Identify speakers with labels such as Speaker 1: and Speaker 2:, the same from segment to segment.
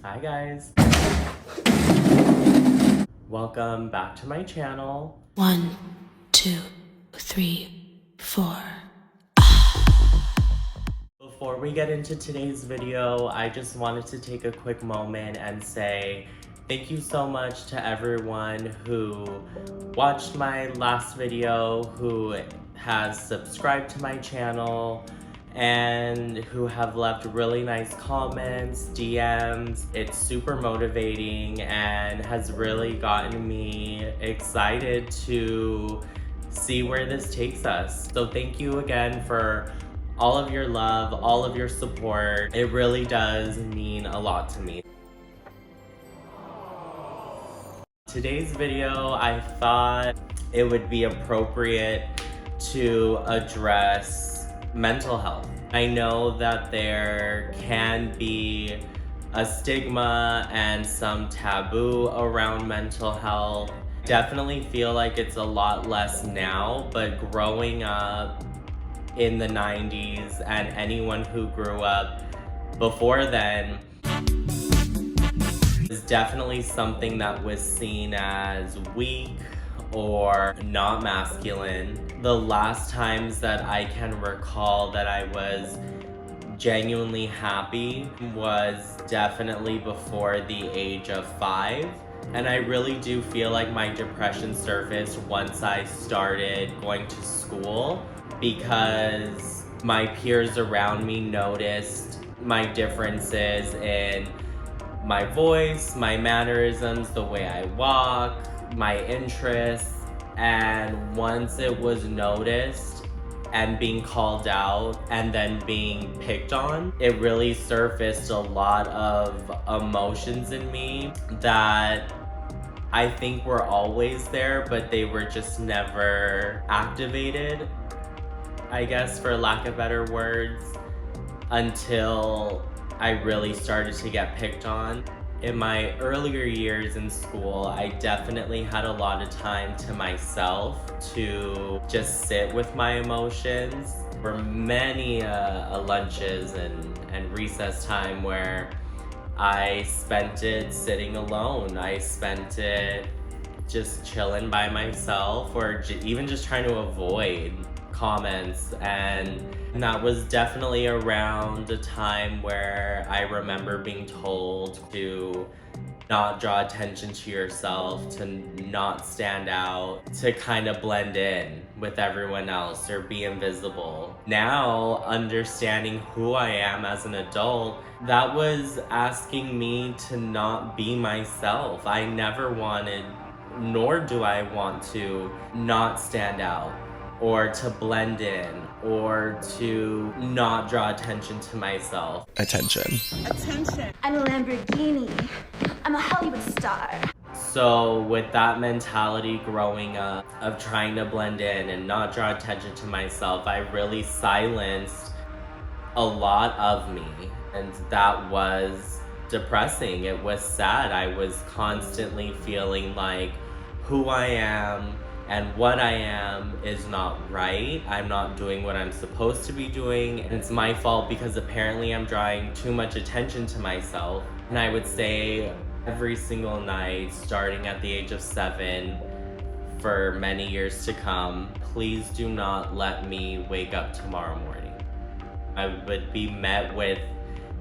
Speaker 1: Hi guys. Welcome back to my channel.
Speaker 2: 1, 2, 3, 4.
Speaker 1: Before we get into today's video, I just wanted to take a quick moment and say thank you so much to everyone who watched my last video, who has subscribed to my channel, and who have left really nice comments, DMs. It's super motivating and has really gotten me excited to see where this takes us. So thank you again for all of your love, all of your support. It really does mean a lot to me. Today's video, I thought it would be appropriate to address mental health. I know that there can be a stigma and some taboo around mental health. Definitely feel like it's a lot less now, but growing up in the 90s and anyone who grew up before then is definitely something that was seen as weak or not masculine. The last times that I can recall that I was genuinely happy was definitely before the age of 5. And I really do feel like my depression surfaced once I started going to school, because my peers around me noticed my differences in my voice, my mannerisms, the way I walk, my interests. And once it was noticed and being called out and then being picked on, it really surfaced a lot of emotions in me that I think were always there, but they were just never activated, I guess, for lack of better words, until I really started to get picked on. In my earlier years in school, I definitely had a lot of time to myself to just sit with my emotions. For many lunches and recess time where I spent it sitting alone. I spent it just chilling by myself, or even just trying to avoid comments. And that was definitely around a time where I remember being told to not draw attention to yourself, to not stand out, to kind of blend in with everyone else or be invisible. Now, understanding who I am as an adult, that was asking me to not be myself. I never wanted, nor do I want to, not stand out, or to blend in, or to not draw attention to myself.
Speaker 3: Attention.
Speaker 4: I'm a Lamborghini. I'm a Hollywood star.
Speaker 1: So with that mentality growing up of trying to blend in and not draw attention to myself, I really silenced a lot of me, and that was depressing. It was sad. I was constantly feeling like who I am and what I am is not right. I'm not doing what I'm supposed to be doing, and it's my fault because apparently I'm drawing too much attention to myself. And I would say every single night, starting at the age of 7, for many years to come, please do not let me wake up tomorrow morning. I would be met with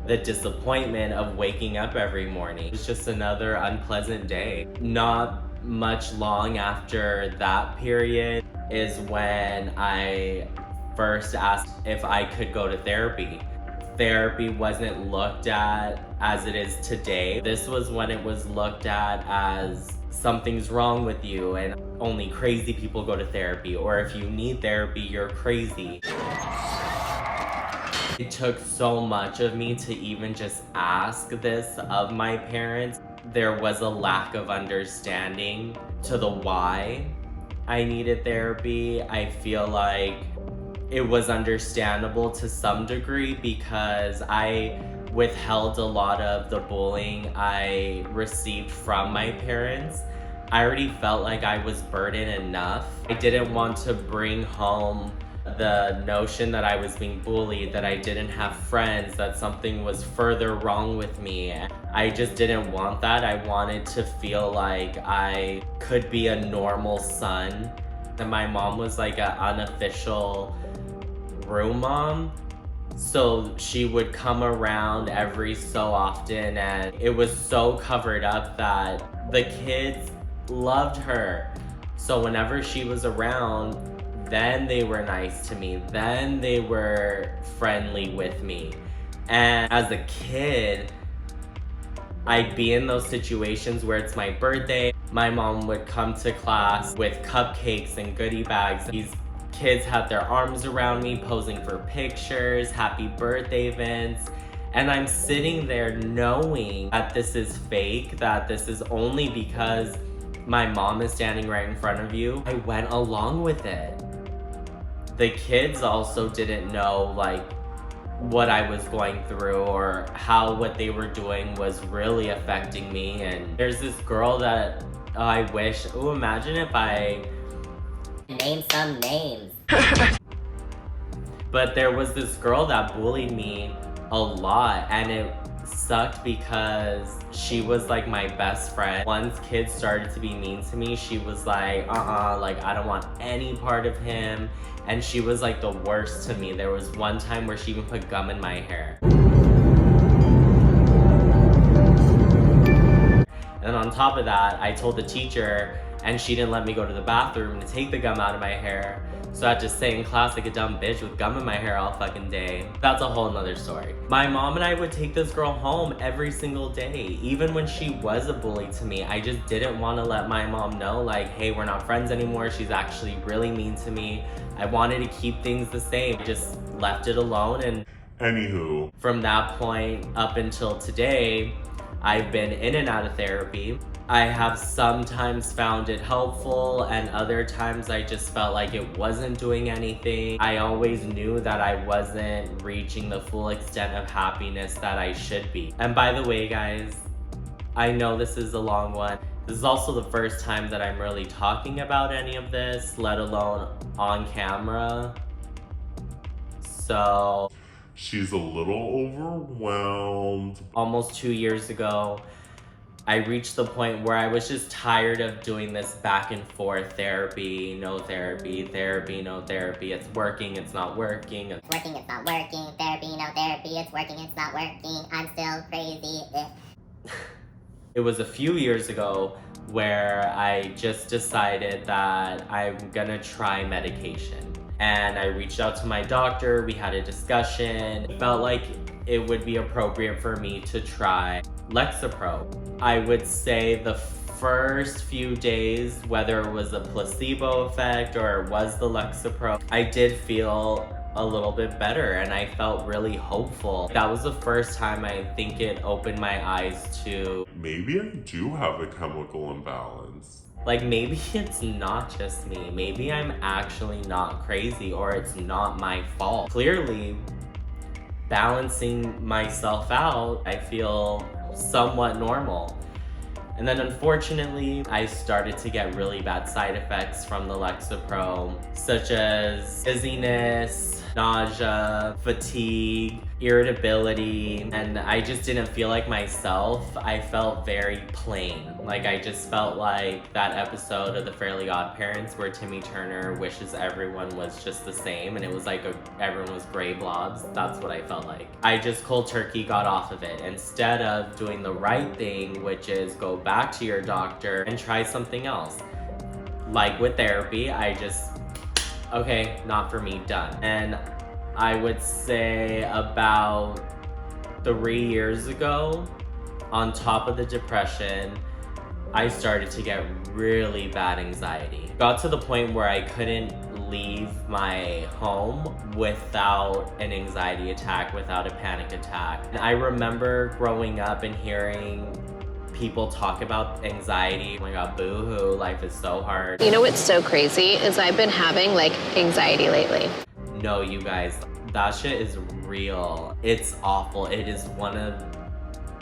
Speaker 1: the disappointment of waking up every morning. It's just another unpleasant day. Not much long after that period is when I first asked if I could go to therapy. Therapy wasn't looked at as it is today. This was when it was looked at as something's wrong with you and only crazy people go to therapy, or if you need therapy, you're crazy. It took so much of me to even just ask this of my parents. There was a lack of understanding to the why I needed therapy. I feel like it was understandable to some degree because I withheld a lot of the bullying I received from my parents. I already felt like I was burdened enough. I didn't want to bring home The notion that I was being bullied, that I didn't have friends, that something was further wrong with me. I just didn't want that. I wanted to feel like I could be a normal son. And my mom was like an unofficial room mom. So she would come around every so often, and it was so covered up that the kids loved her. So whenever she was around, then they were nice to me. Then they were friendly with me. And as a kid, I'd be in those situations where it's my birthday. My mom would come to class with cupcakes and goodie bags. These kids had their arms around me, posing for pictures, happy birthday events. And I'm sitting there knowing that this is fake, that this is only because my mom is standing right in front of you. I went along with it. The kids also didn't know like what I was going through or how what they were doing was really affecting me. And there's this girl that I wish, imagine if I
Speaker 3: name some names.
Speaker 1: But there was this girl that bullied me a lot, and it sucked because she was like my best friend. Once kids started to be mean to me, she was like, like I don't want any part of him. And she was like the worst to me. There was one time where she even put gum in my hair. And on top of that, I told the teacher, and she didn't let me go to the bathroom to take the gum out of my hair. So I had to stay in class like a dumb bitch with gum in my hair all fucking day. That's a whole nother story. My mom and I would take this girl home every single day. Even when she was a bully to me, I just didn't want to let my mom know like, hey, we're not friends anymore. She's actually really mean to me. I wanted to keep things the same. I just left it alone, and
Speaker 5: Anywho,
Speaker 1: from that point up until today, I've been in and out of therapy. I have sometimes found it helpful, and other times I just felt like it wasn't doing anything. I always knew that I wasn't reaching the full extent of happiness that I should be. And by the way, guys, I know this is a long one. This is also the first time that I'm really talking about any of this, let alone on camera. So
Speaker 5: she's a little overwhelmed.
Speaker 1: almost 2 years ago, I reached the point where I was just tired of doing this back and forth therapy, no therapy, therapy, no therapy. It's working, it's not working.
Speaker 3: It's working, it's not working. Therapy, no therapy. It's working, it's not working. I'm still crazy.
Speaker 1: It was a few years ago where I just decided that I'm gonna try medication. And I reached out to my doctor, we had a discussion. It felt like it would be appropriate for me to try Lexapro. I would say the first few days, whether it was a placebo effect or it was the Lexapro, I did feel a little bit better and I felt really hopeful. That was the first time I think it opened my eyes to,
Speaker 5: Maybe I do have a chemical imbalance.
Speaker 1: like, maybe it's not just me. Maybe I'm actually not crazy, or it's not my fault. Clearly, balancing myself out, I feel somewhat normal. And then unfortunately, I started to get really bad side effects from the Lexapro, such as dizziness, nausea, fatigue, irritability, and I just didn't feel like myself. I felt very plain. Like, I just felt like that episode of The Fairly Odd Parents where Timmy Turner wishes everyone was just the same, and it was like everyone was gray blobs. That's what I felt like. I just cold turkey got off of it instead of doing the right thing, which is go back to your doctor and try something else. Like with therapy, I just, okay, not for me, done. And I would say about 3 years ago, on top of the depression, I started to get really bad anxiety. Got to the point where I couldn't leave my home without an anxiety attack, without a panic attack. And I remember growing up and hearing people talk about anxiety. Oh my god, boo-hoo, life is so hard.
Speaker 6: You know what's so crazy is I've been having like anxiety lately.
Speaker 1: No, you guys, that shit is real. It's awful. It is one of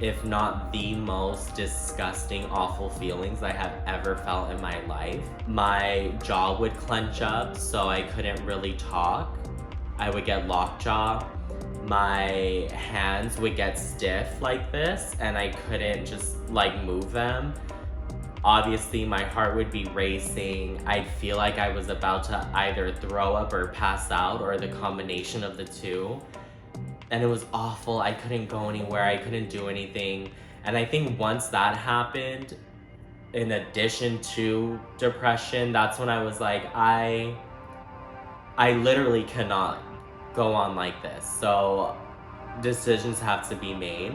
Speaker 1: if not the most disgusting, awful feelings I have ever felt in my life. My jaw would clench up, so I couldn't really talk. I would get lockjaw. My hands would get stiff like this, and I couldn't just like move them. Obviously, my heart would be racing. I'd feel like I was about to either throw up or pass out, or the combination of the two. And it was awful. I couldn't go anywhere. I couldn't do anything. And I think once that happened, in addition to depression, that's when I was like, I literally cannot go on like this. So decisions have to be made.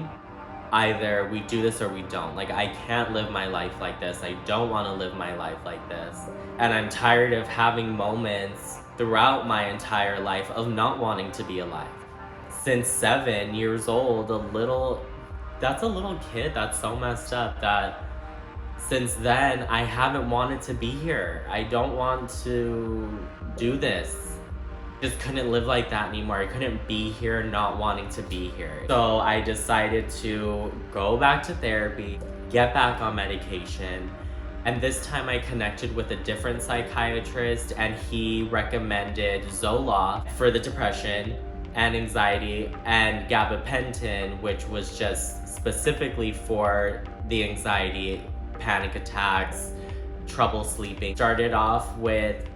Speaker 1: Either we do this or we don't. Like, I can't live my life like this. I don't want to live my life like this. And I'm tired of having moments throughout my entire life of not wanting to be alive. Since 7 years old, that's a little kid. That's so messed up that since then I haven't wanted to be here. I don't want to do this. Just couldn't live like that anymore. I couldn't be here not wanting to be here. So I decided to go back to therapy, get back on medication. And this time I connected with a different psychiatrist, and he recommended Zoloft for the depression and anxiety, and gabapentin, which was just specifically for the anxiety, panic attacks, trouble sleeping. Started off with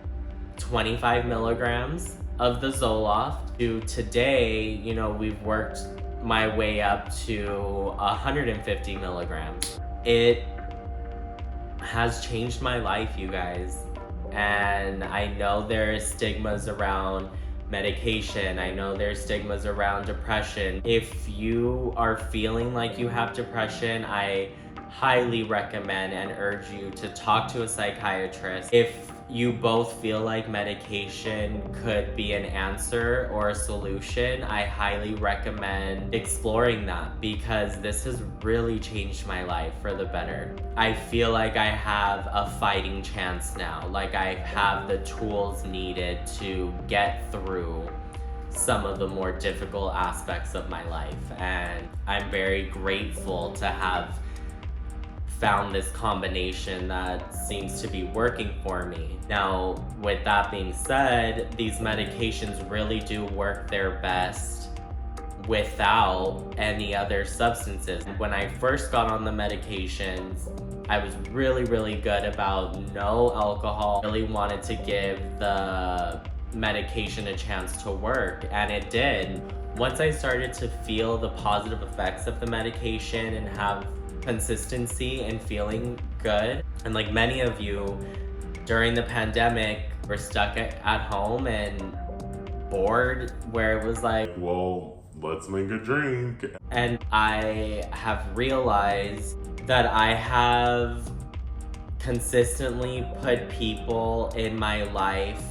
Speaker 1: 25 milligrams of the Zoloft. To today, you know, we've worked my way up to 150 milligrams. It has changed my life, you guys. And I know there's stigmas around medication. I know there's stigmas around depression. If you are feeling like you have depression, I highly recommend and urge you to talk to a psychiatrist. If you both feel like medication could be an answer or a solution, I highly recommend exploring that, because this has really changed my life for the better. I feel like I have a fighting chance now. Like, I have the tools needed to get through some of the more difficult aspects of my life. And I'm very grateful to have found this combination that seems to be working for me. Now, with that being said, these medications really do work their best without any other substances. When I first got on the medications, I was really good about no alcohol. Really wanted to give the medication a chance to work, and it did. Once I started to feel the positive effects of the medication and have consistency and feeling good, and like many of you during the pandemic were stuck at home and bored, where it was like,
Speaker 5: Well, let's make a drink.
Speaker 1: and I have realized that I have consistently put people in my life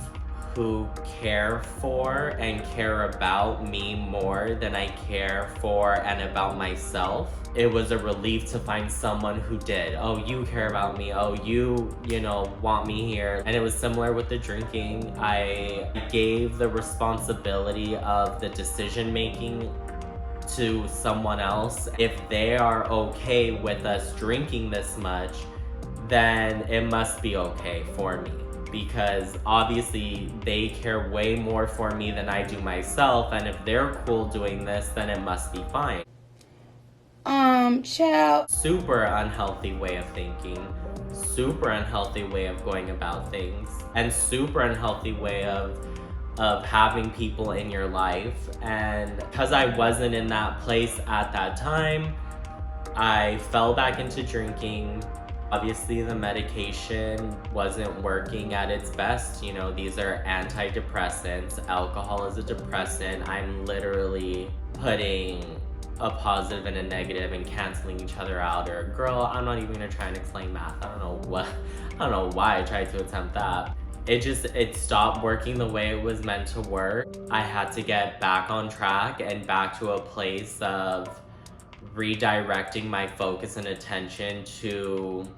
Speaker 1: who care for and care about me more than I care for and about myself. It was a relief to find someone who did. Oh, you care about me. Oh, you want me here. And it was similar with the drinking. I gave the responsibility of the decision making to someone else. If they are okay with us drinking this much, then it must be okay for me. Because obviously they care way more for me than I do myself, and if they're cool doing this, then it must be fine.
Speaker 7: Child.
Speaker 1: Super unhealthy way of thinking, super unhealthy way of going about things, and super unhealthy way of having people in your life. And because I wasn't in that place at that time, I fell back into drinking. Obviously, the medication wasn't working at its best. You know, these are antidepressants. Alcohol is a depressant. I'm literally putting a positive and a negative and canceling each other out. Or, girl, I'm not even gonna try and explain math. I don't know why I tried to attempt that. It stopped working the way it was meant to work. I had to get back on track and back to a place of redirecting my focus and attention to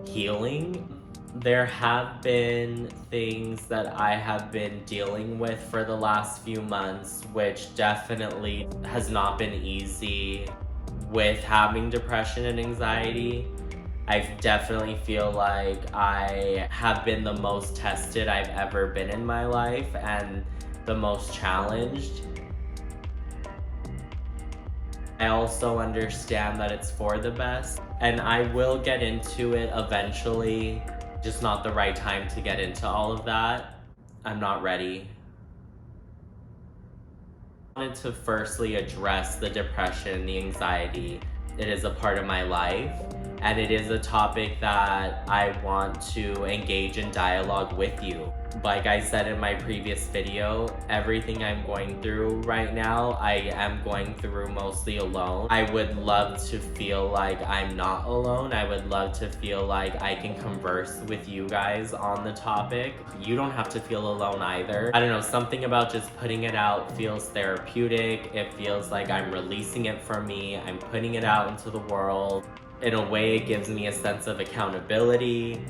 Speaker 1: healing. There have been things that I have been dealing with for the last few months, which definitely has not been easy. with having depression and anxiety. I definitely feel like I have been the most tested I've ever been in my life and the most challenged. I also understand that it's for the best, and I will get into it eventually, just not the right time to get into all of that. I'm not ready. I wanted to firstly address the depression, the anxiety. It is a part of my life, and it is a topic that I want to engage in dialogue with you. Like I said in my previous video, everything I'm going through right now, I am going through mostly alone. I would love to feel like I'm not alone. I would love to feel like I can converse with you guys on the topic. You don't have to feel alone either. I don't know, something about just putting it out feels therapeutic. It feels like I'm releasing it from me. I'm putting it out into the world. In a way, it gives me a sense of accountability,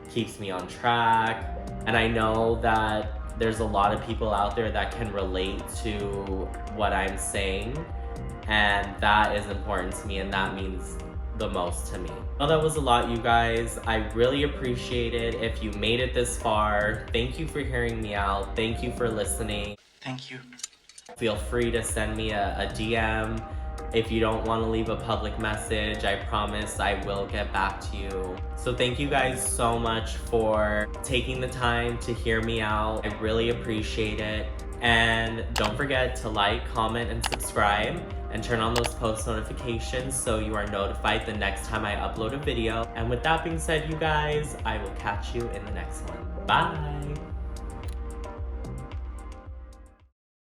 Speaker 1: keeps me on track. And I know that there's a lot of people out there that can relate to what I'm saying, and that is important to me, and that means the most to me. Well, that was a lot, you guys. I really appreciate it. If you made it this far, thank you for hearing me out. Thank you for listening.
Speaker 7: Thank you.
Speaker 1: Feel free to send me a DM. If you don't want to leave a public message, I promise I will get back to you. So thank you guys so much for taking the time to hear me out. I really appreciate it. And don't forget to like, comment, and subscribe, and turn on those post notifications so you are notified the next time I upload a video. And with that being said, you guys, I will catch you in the next one. Bye!